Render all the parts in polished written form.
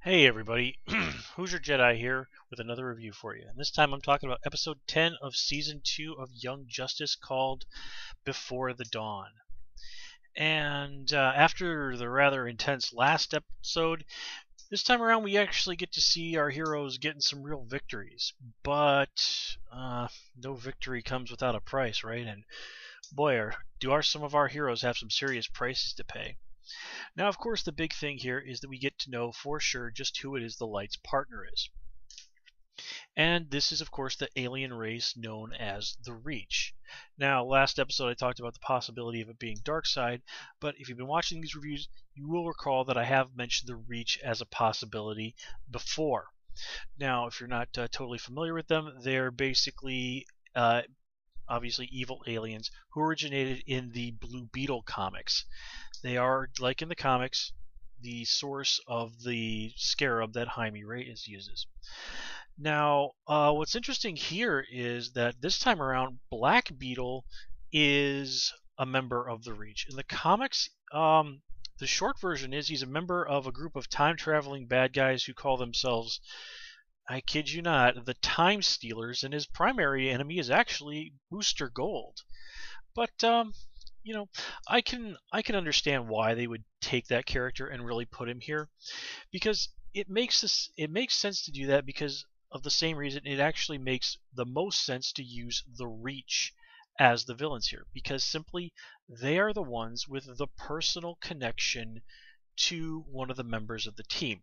Hey everybody, Who's Your Jedi here with another review for you. And this time I'm talking about episode 10 of season 2 of Young Justice called Before the Dawn. And after the rather intense last episode, this time around we actually get to see our heroes getting some real victories. But no victory comes without a price, right? And boy, do some of our heroes have some serious prices to pay. Now, of course, the big thing here is that we get to know for sure just who it is the Light's partner is. And this is, of course, the alien race known as the Reach. Now, last episode I talked about the possibility of it being Darkseid, but if you've been watching these reviews, you will recall that I have mentioned the Reach as a possibility before. Now, if you're not totally familiar with them, they're basically obviously evil aliens who originated in the Blue Beetle comics. They are, like in the comics, the source of the scarab that Jaime Reyes uses. Now, what's interesting here is that this time around, Black Beetle is a member of the Reach. In the comics, the short version is he's a member of a group of time-traveling bad guys who call themselves, I kid you not, the Time Stealers, and his primary enemy is actually Booster Gold. But I can understand why they would take that character and really put him here, because it makes sense to do that because of the same reason it actually makes the most sense to use the Reach as the villains here, because simply they are the ones with the personal connection to one of the members of the team.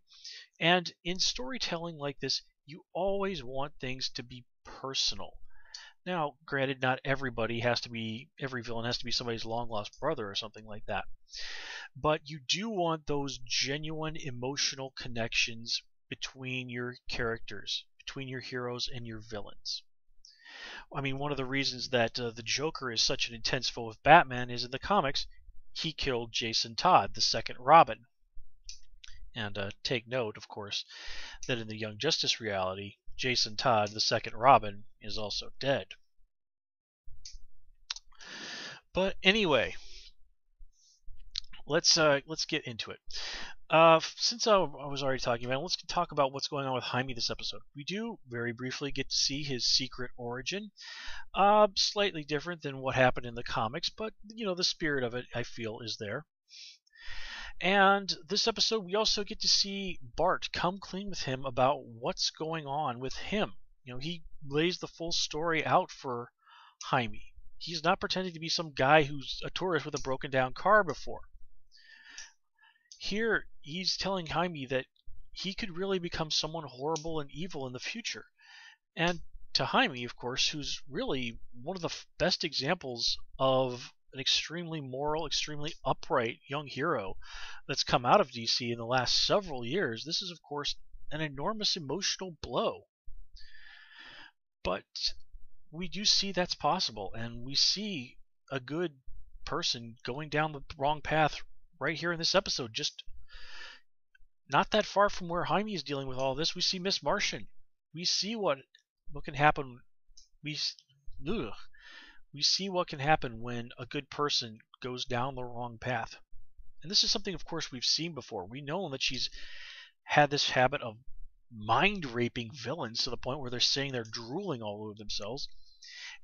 And in storytelling like this, you always want things to be personal. Now, granted, not every villain has to be somebody's long lost brother or something like that. But you do want those genuine emotional connections between your characters, between your heroes and your villains. I mean, one of the reasons that the Joker is such an intense foe of Batman is in the comics, he killed Jason Todd, the second Robin. And take note, of course, that in the Young Justice reality, Jason Todd, the second Robin, is also dead. But anyway, let's get into it. Since I was already talking about it, let's talk about what's going on with Jaime this episode. We do very briefly get to see his secret origin. Slightly different than what happened in the comics, but the spirit of it, I feel, is there. And this episode, we also get to see Bart come clean with him about what's going on with him. He lays the full story out for Jaime. He's not pretending to be some guy who's a tourist with a broken down car before. Here, he's telling Jaime that he could really become someone horrible and evil in the future. And to Jaime, of course, who's really one of the best examples of an extremely moral, extremely upright young hero that's come out of DC in the last several years, this is, of course, an enormous emotional blow. But we do see that's possible, and we see a good person going down the wrong path right here in this episode. Just not that far from where Jaime is dealing with all this, we see Miss Martian. We see what can happen. We see what can happen when a good person goes down the wrong path. And this is something, of course, we've seen before. We know that she's had this habit of mind-raping villains to the point where they're saying they're drooling all over themselves,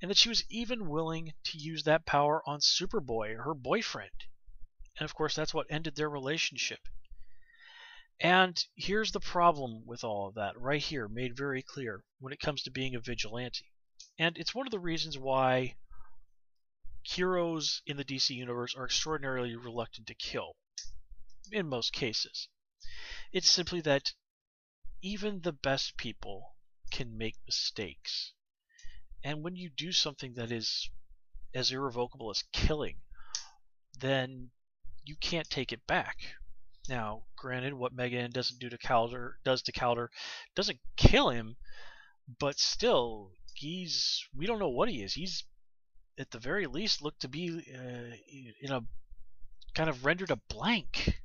and that she was even willing to use that power on Superboy, her boyfriend. And of course, that's what ended their relationship. And here's the problem with all of that, right here, made very clear when it comes to being a vigilante. And it's one of the reasons why heroes in the DC universe are extraordinarily reluctant to kill, in most cases. It's simply that even the best people can make mistakes. And when you do something that is as irrevocable as killing, then you can't take it back. Now, granted, what Megan does to Calder doesn't kill him, but still, we don't know what he is. He's at the very least looked to be in a kind of rendered a blank.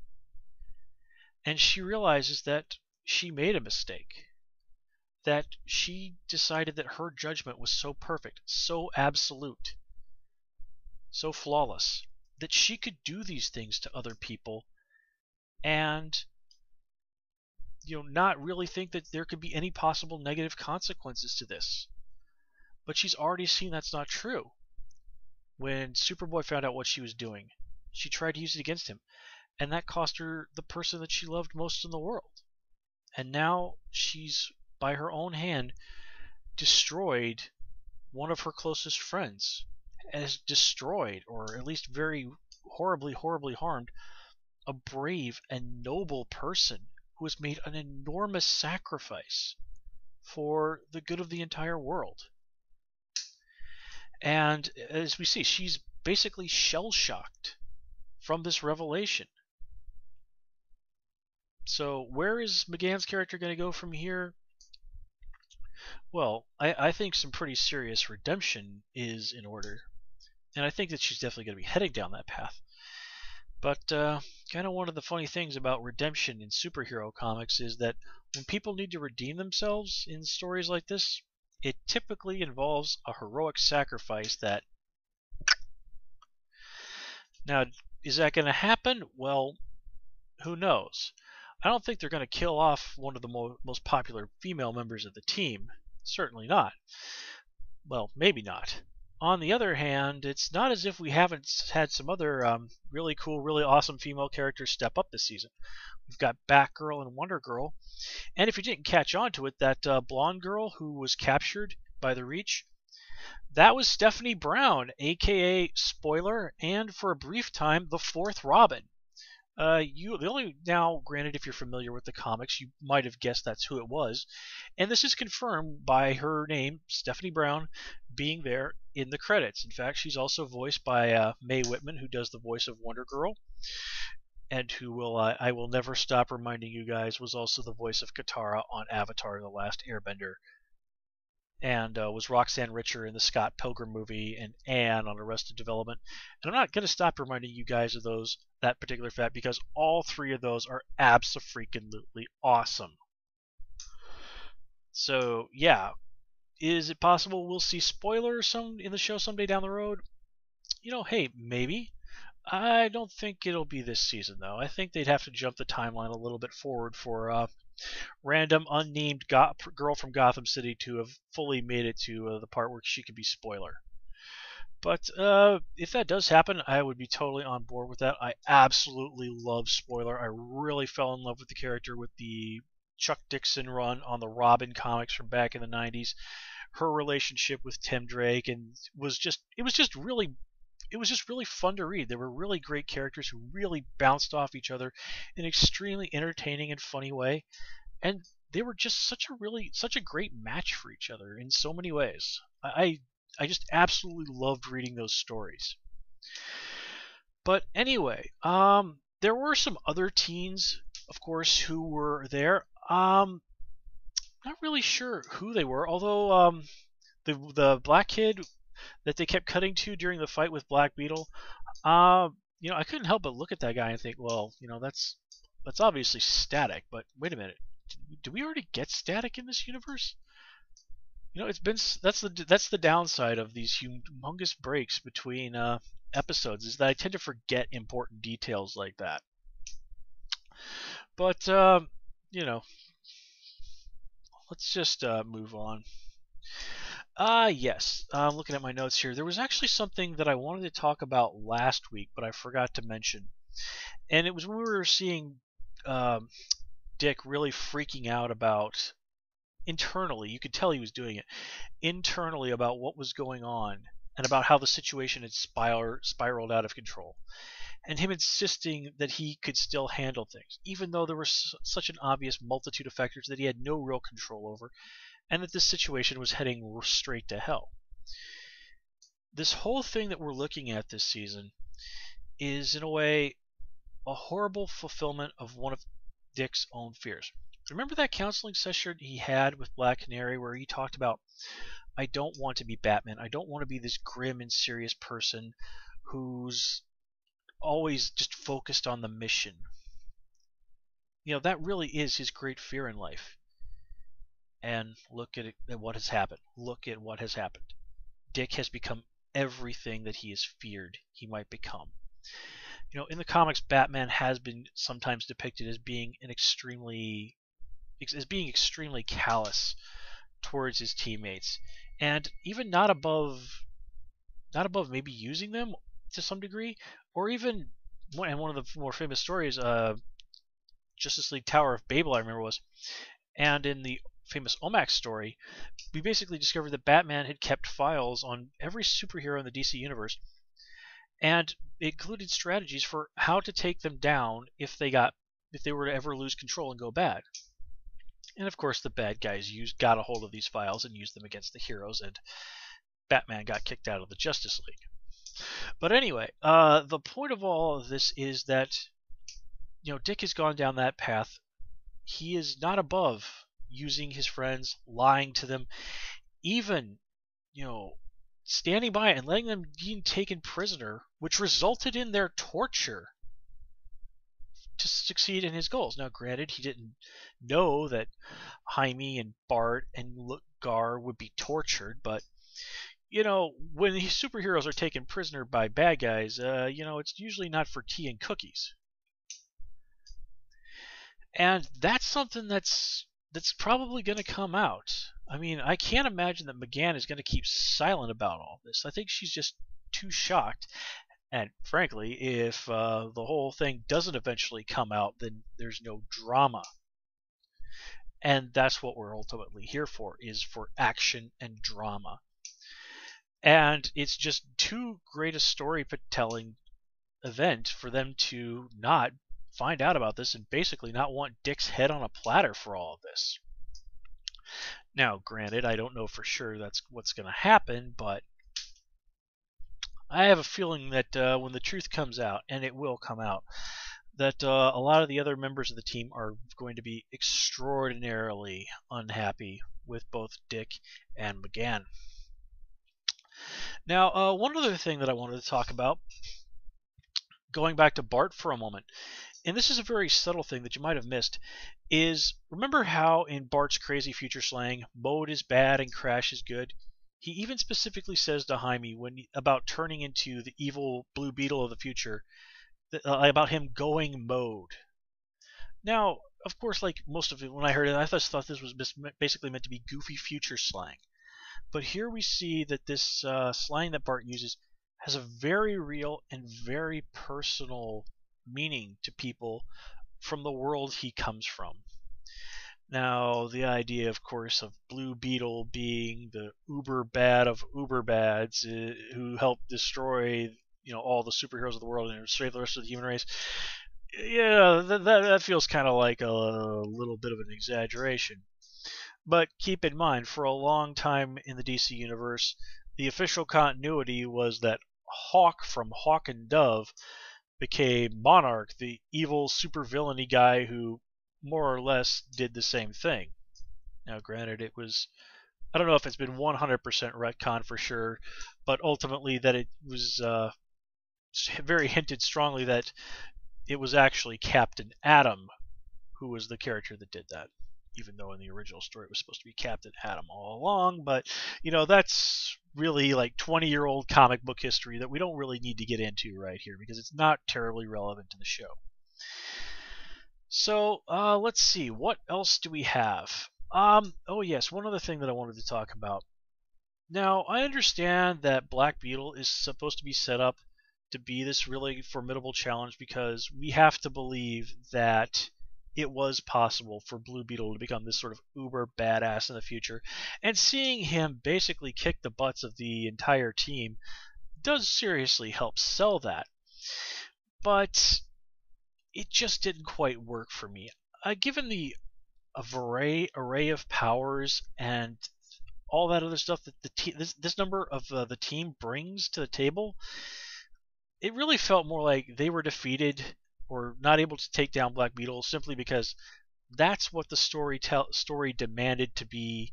And she realizes that she made a mistake. That she decided that her judgment was so perfect, so absolute, so flawless, that she could do these things to other people and not really think that there could be any possible negative consequences to this. But she's already seen that's not true. When Superboy found out what she was doing, she tried to use it against him, and that cost her the person that she loved most in the world. And now she's, by her own hand, destroyed one of her closest friends, has destroyed, or at least very horribly, horribly harmed, a brave and noble person who has made an enormous sacrifice for the good of the entire world. And as we see, she's basically shell-shocked from this revelation. So where is McGann's character going to go from here? Well, I think some pretty serious redemption is in order. And I think that she's definitely going to be heading down that path. But kind of one of the funny things about redemption in superhero comics is that when people need to redeem themselves in stories like this, it typically involves a heroic sacrifice that... Now, is that going to happen? Well, who knows? I don't think they're going to kill off one of the most popular female members of the team. Certainly not. Well, maybe not. On the other hand, it's not as if we haven't had some other really cool, really awesome female characters step up this season. We've got Batgirl and Wonder Girl. And if you didn't catch on to it, that blonde girl who was captured by the Reach, that was Stephanie Brown, aka Spoiler, and for a brief time, the fourth Robin. Now, granted, if you're familiar with the comics, you might have guessed that's who it was. And this is confirmed by her name, Stephanie Brown, being there in the credits. In fact, she's also voiced by Mae Whitman, who does the voice of Wonder Girl, and who will, I will never stop reminding you guys, was also the voice of Katara on Avatar: The Last Airbender, and was Roxanne Richer in the Scott Pilgrim movie, and Anne on Arrested Development. And I'm not going to stop reminding you guys of that particular fact, because all three of those are abso-freaking-lutely awesome. So, yeah. Is it possible we'll see Spoiler in the show someday down the road? Hey, maybe. I don't think it'll be this season, though. I think they'd have to jump the timeline a little bit forward for random unnamed girl from Gotham City to have fully made it to the part where she could be Spoiler. But if that does happen, I would be totally on board with that. I absolutely love Spoiler. I really fell in love with the character with the Chuck Dixon run on the Robin comics from back in the 90s. Her relationship with Tim Drake and it was just really fun to read. There were really great characters who really bounced off each other in an extremely entertaining and funny way, and they were just such a great match for each other in so many ways. I just absolutely loved reading those stories. But anyway, there were some other teens, of course, who were there. Not really sure who they were, although the black kid that they kept cutting to during the fight with Black Beetle, I couldn't help but look at that guy and think, well, that's obviously Static. But wait a minute, do we already get Static in this universe? That's the downside of these humongous breaks between episodes, is that I tend to forget important details like that. But let's just move on. Yes, I'm looking at my notes here. There was actually something that I wanted to talk about last week, but I forgot to mention. And it was when we were seeing Dick really freaking out about, internally, you could tell he was doing it, internally about what was going on and about how the situation had spiraled out of control. And him insisting that he could still handle things, even though there was such an obvious multitude of factors that he had no real control over, and that this situation was heading straight to hell. This whole thing that we're looking at this season is, in a way, a horrible fulfillment of one of Dick's own fears. Remember that counseling session he had with Black Canary where he talked about, I don't want to be Batman. I don't want to be this grim and serious person who's always just focused on the mission. That really is his great fear in life. And look at what has happened. Look at what has happened. Dick has become everything that he has feared he might become. In the comics, Batman has been sometimes depicted as being an extremely as being extremely callous towards his teammates, and even not above maybe using them to some degree, or even and one of the more famous stories, Justice League Tower of Babel, I remember was, and in the famous Omax story, we basically discovered that Batman had kept files on every superhero in the DC universe, and it included strategies for how to take them down if they were to ever lose control and go bad. And of course, the bad guys got a hold of these files and used them against the heroes, and Batman got kicked out of the Justice League. But anyway, the point of all of this is that Dick has gone down that path. He is not above using his friends, lying to them, even standing by and letting them be taken prisoner, which resulted in their torture to succeed in his goals. Now, granted, he didn't know that Jaime and Bart and Gar would be tortured, but when these superheroes are taken prisoner by bad guys, it's usually not for tea and cookies. And that's something that's probably going to come out. I mean, I can't imagine that McGann is going to keep silent about all this. I think she's just too shocked. And frankly, if the whole thing doesn't eventually come out, then there's no drama. And that's what we're ultimately here for, is for action and drama. And it's just too great a storytelling event for them to not find out about this and basically not want Dick's head on a platter for all of this. Now, granted, I don't know for sure that's what's going to happen, but I have a feeling that when the truth comes out, and it will come out, that a lot of the other members of the team are going to be extraordinarily unhappy with both Dick and McGann. Now, one other thing that I wanted to talk about, going back to Bart for a moment, and this is a very subtle thing that you might have missed, is remember how in Bart's crazy future slang, mode is bad and crash is good? He even specifically says to Jaime about turning into the evil Blue Beetle of the future, about him going mode. Now, of course, like most of it, when I heard it, I just thought this was basically meant to be goofy future slang. But here we see that this slang that Bart uses has a very real and very personal meaning to people from the world he comes from. Now, the idea, of course, of Blue Beetle being the uber bad of uber bads who helped destroy, all the superheroes of the world and save the rest of the human race. Yeah, that feels kind of like a little bit of an exaggeration. But keep in mind, for a long time in the DC universe, the official continuity was that Hawk from Hawk and Dove became Monarch, the evil supervillainy guy who more or less did the same thing. Now, granted, I don't know if it's been 100% retcon for sure, but ultimately that it was very hinted strongly that it was actually Captain Atom who was the character that did that, even though in the original story it was supposed to be Captain Atom all along. But that's really like 20-year-old comic book history that we don't really need to get into right here because it's not terribly relevant to the show. So let's see, what else do we have? Oh yes, one other thing that I wanted to talk about. Now, I understand that Black Beetle is supposed to be set up to be this really formidable challenge because we have to believe that it was possible for Blue Beetle to become this sort of uber badass in the future. And seeing him basically kick the butts of the entire team does seriously help sell that. But it just didn't quite work for me. Given the array of powers and all that other stuff that this number of the team brings to the table, it really felt more like they were defeated or not able to take down Black Beetle simply because that's what the story demanded to be.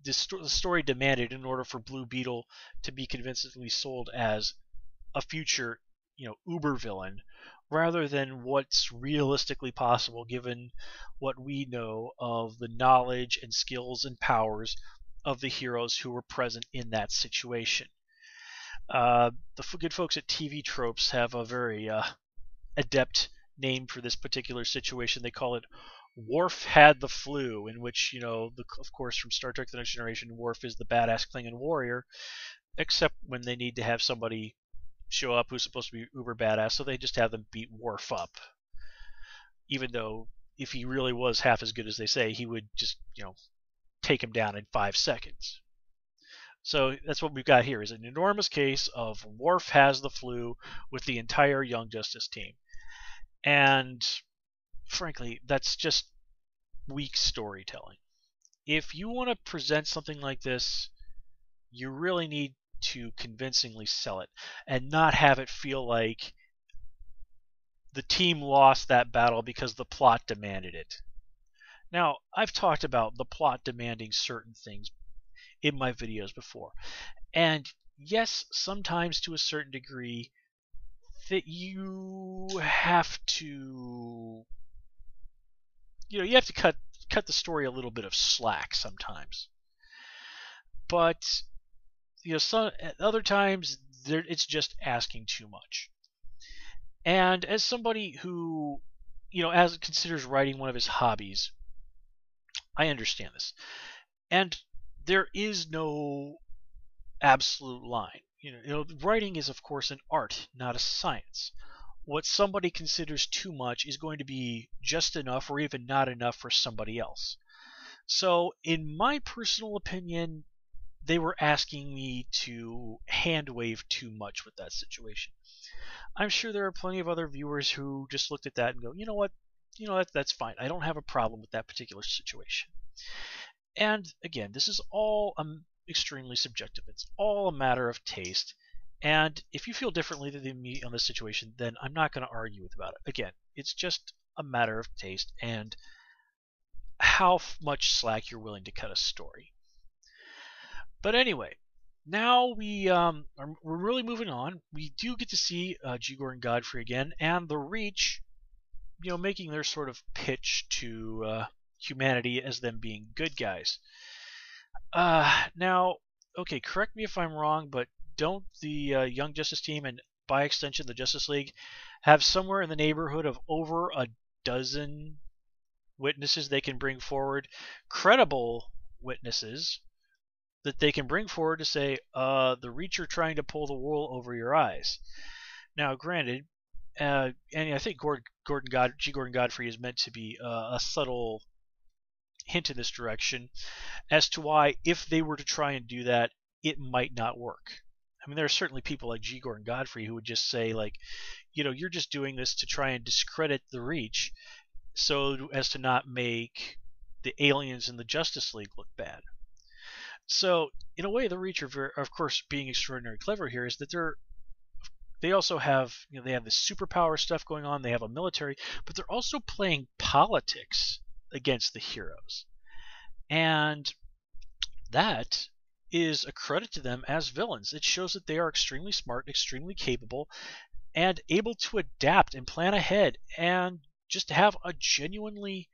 The story demanded in order for Blue Beetle to be convincingly sold as a future, uber villain, rather than what's realistically possible given what we know of the knowledge and skills and powers of the heroes who were present in that situation. The good folks at TV Tropes have a very adept name for this particular situation. They call it Worf had the flu, in which, of course, from Star Trek The Next Generation, Worf is the badass Klingon warrior, except when they need to have somebody show up who's supposed to be uber badass, so they just have them beat Worf up. Even though, if he really was half as good as they say, he would just, take him down in 5 seconds. So that's what we've got here, is an enormous case of Worf has the flu with the entire Young Justice team. And frankly, that's just weak storytelling. If you want to present something like this, you really need to convincingly sell it and not have it feel like the team lost that battle because the plot demanded it. Now, I've talked about the plot demanding certain things in my videos before. And yes, sometimes to a certain degree that you have to cut the story a little bit of slack sometimes. But some other times it's just asking too much. And as somebody who, as considers writing one of his hobbies, I understand this. And there is no absolute line. Writing is, of course, an art, not a science. What somebody considers too much is going to be just enough or even not enough for somebody else. So, in my personal opinion, they were asking me to hand wave too much with that situation. I'm sure there are plenty of other viewers who just looked at that and go, you know what, that's fine. I don't have a problem with that particular situation. And again, this is all extremely subjective. It's all a matter of taste. And if you feel differently than me on this situation, then I'm not going to argue about it. Again, it's just a matter of taste and how much slack you're willing to cut a story. But anyway, now we're really moving on. We do get to see Jigor and Godfrey again, and the Reach, making their sort of pitch to humanity as them being good guys. Now, okay, correct me if I'm wrong, but don't the Young Justice team, and by extension the Justice League, have somewhere in the neighborhood of over a dozen witnesses they can bring forward, credible witnesses that they can bring forward to say, the Reach are trying to pull the wool over your eyes. Now, granted, and I think G. Gordon Godfrey is meant to be a subtle hint in this direction as to why, if they were to try and do that, it might not work. I mean, there are certainly people like G. Gordon Godfrey who would just say, like, you're just doing this to try and discredit the Reach so as to not make the aliens in the Justice League look bad. So, in a way, the Reach are, of course, being extraordinarily clever here, is that they also have, they have this superpower stuff going on, they have a military, but they're also playing politics against the heroes. And that is a credit to them as villains. It shows that they are extremely smart, extremely capable, and able to adapt and plan ahead and just have a genuinely,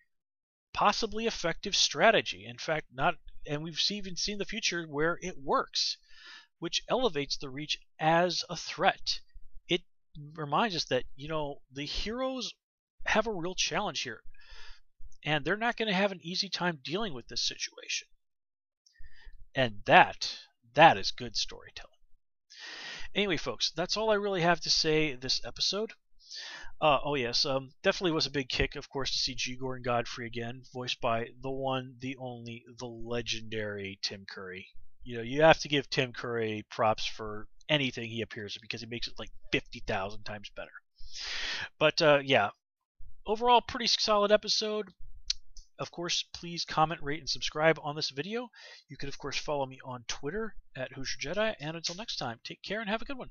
possibly effective strategy. In fact, and we've even seen the future where it works, which elevates the Reach as a threat. It reminds us that, the heroes have a real challenge here, and they're not going to have an easy time dealing with this situation. And that is good storytelling. Anyway, folks, that's all I really have to say this episode. Oh yes, definitely was a big kick, of course, to see Jigor and Godfrey again, voiced by the one, the only, the legendary Tim Curry. You have to give Tim Curry props for anything he appears in, because he makes it like 50,000 times better. But yeah, overall, pretty solid episode. Of course, please comment, rate, and subscribe on this video. You can, of course, follow me on Twitter at HoosierJedi. And until next time, take care and have a good one.